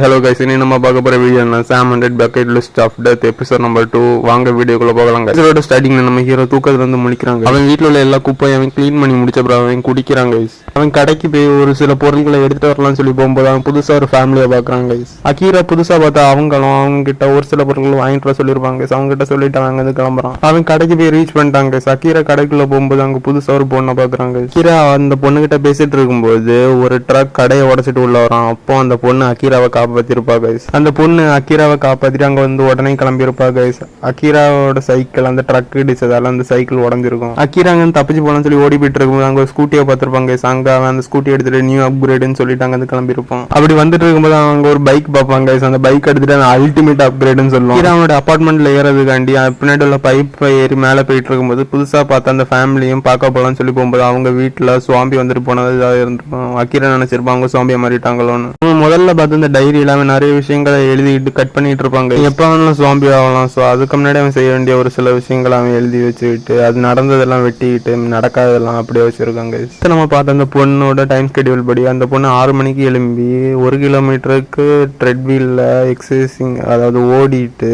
Hello guys, ini nama பார்க்க போற video என்ன Sam 100 bucket list of death episode number 2. வாங்க வீடியோக்குள்ள போகலாம் guys. இதோட ஸ்டார்டிங்ல நம்ம ஹீரோ தூக்கத்துல இருந்து முழிக்கிறாங்க. அவன் வீட்ல உள்ள எல்லா குப்பையும் அவன் க்ளீன் பண்ணி முடிச்ச அப்புறம் அவன் குடிக்கிறாங்க guys. அவன் கடைக்கு போய் ஒரு சில பொருட்களை எடுத்துட்டு வரலாம்னு சொல்லி போகும்போது அவன் புதுசா ஒரு ஃபேமிலியை பார்க்கறாங்க guys. அகீரா புதுசா பார்த்தா அவங்க கிட்ட ஒரு சில பொருட்கள் வாங்கிட்டு வர சொல்லிருப்பாங்க guys. அவங்க கிட்ட சொல்லிட்டு அவங்க வந்து கிளம்பறான். அவன் கடைக்கு போய் ரீச் பண்ணிட்டாங்க guys. அகீரா கடைக்குள்ள போகும்போது அங்க புதுசா ஒரு பொண்ணை பார்க்கறாங்க guys. அகீரா அந்த பொண்ணு கிட்ட பேசிட்டு இருக்கும்போது ஒரு ட்ரக் கடையை உடைச்சிட்டு உள்ள வரான். அப்போ அந்த பொண்ணு அகீராவை காப்பாத்திருப்பா guys. அந்த பொண்ணு அகீராவை காப்பாத்திட்டு அங்க வந்து உடனே கிளம்பி இருப்பா கைஸ். அகீராவோட சைக்கிள் அந்த ட்ரக் இடிச்சதால அந்த சைக்கிள் உடஞ்சிருக்கும். அகீரா அங்க தப்பிச்சு போலான்னு சொல்லி ஓடி போயிட்டு இருக்கும்போது அங்க ஒரு ஸ்கூட்டியை பார்த்திருப்பாங்க கைஸ். அங்க அவன் அந்த ஸ்கூட்டி எடுத்துட்டு நியூ அப்கிரேட்னு சொல்லிட்டு அங்க வந்து கிளம்பி இருப்பான். அப்படி வந்துட்டு இருக்கும்போது அவங்க ஒரு பைக் பார்ப்பாங்க கைஸ். அந்த பைக் எடுத்துட்டு அல்டிமேட் அப்கிரேட்னு சொல்லுவாங்க. அகீரா அவனோட அபார்ட்மெண்ட்ல ஏறதுக்காண்டி பின்னாடி உள்ள பைப் ஏறி மேல போயிட்டு இருக்கும்போது புதுசா பார்த்த அந்த ஃபேமிலியும் பார்க்க போலான்னு சொல்லி போகும்போது அவங்க வீட்டுல சுவாம்பி வந்துட்டு போனதா இருந்திருக்கும். அகீரா நினைச்சிருப்பாங்க சுவாம்பியை மாறிட்டாங்களோன்னு. முதல்ல பார்த்து இந்த டைரியில அவன் நிறைய விஷயங்களை எழுதிட்டு கட் பண்ணிட்டு இருப்பாங்க. எப்ப அவனும் சுவாம்பி ஆகலாம். ஸோ அதுக்கு முன்னாடி அவன் செய்ய வேண்டிய ஒரு சில விஷயங்களை அவன் எழுதி வச்சுக்கிட்டு அது நடந்ததெல்லாம் வெட்டிக்கிட்டு நடக்காததெல்லாம் அப்படியே வச்சிருக்காங்க. நம்ம பார்த்த அந்த பொண்ணோட டைம் ஸ்கெடியூல் படி அந்த பொண்ணு 6 மணிக்கு எழும்பி 1 கிலோமீட்டருக்கு ட்ரெட்வீல்ல எக்ஸசைசிங் அதாவது ஓடிட்டு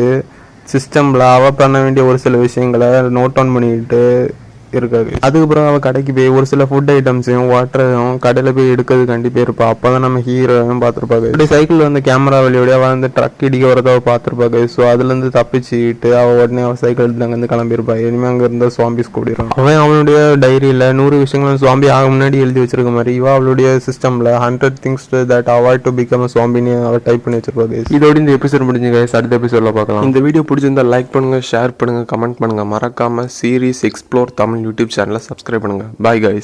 சிஸ்டம்ல அவ பண்ண வேண்டிய ஒரு சில விஷயங்களை நோட் டவுன் பண்ணிட்டு இருக்காது. அதுக்கப்புறம் அவ கடைக்கு போய் ஒரு சில ஃபுட் ஐட்டம்ஸையும் வாட்டரையும் கடையில போய் எடுக்கிறது கண்டிப்பா இருப்பா. அப்பதான் நம்ம ஹீரோவும் பார்த்திருப்பாங்க. இப்படி சைக்கிள் வந்து கேமரா வழியோட அவ வந்து ட்ரக் இடிக்க வரத அவ பார்த்திருப்பாங்க. ஸோ அதுல இருந்து தப்பிச்சுட்டு அவ உடனே அவ சைக்கிள் எடுத்து அங்க இருந்து கிளம்பியிருப்பா. இனிமே அங்க இருந்த சுவாம்பிஸ் கூடிரும். அவன் அவனுடைய டைரியில 100 விஷயங்களும் சுவாம்பி ஆக முன்னாடி எழுதி வச்சிருக்க மாதிரி இவ அவளுடைய சிஸ்டம்ல 100 things that avoid to become a zombie அவ டைப் பண்ணி வச்சிருப்பாங்க. இதோட இந்த எபிசோட் முடிஞ்சு guys. அடுத்த எபிசோட்ல பார்க்கலாம். இந்த வீடியோ பிடிச்சிருந்தா லைக் பண்ணுங்க, ஷேர் பண்ணுங்க, கமெண்ட் பண்ணுங்க. மறக்காம சீரிஸ் எக்ஸ்ப்ளோர் தமிழ் யூடியூப் சேனலை சப்ஸ்கிரைப் பண்ணுங்க. பாய் guys.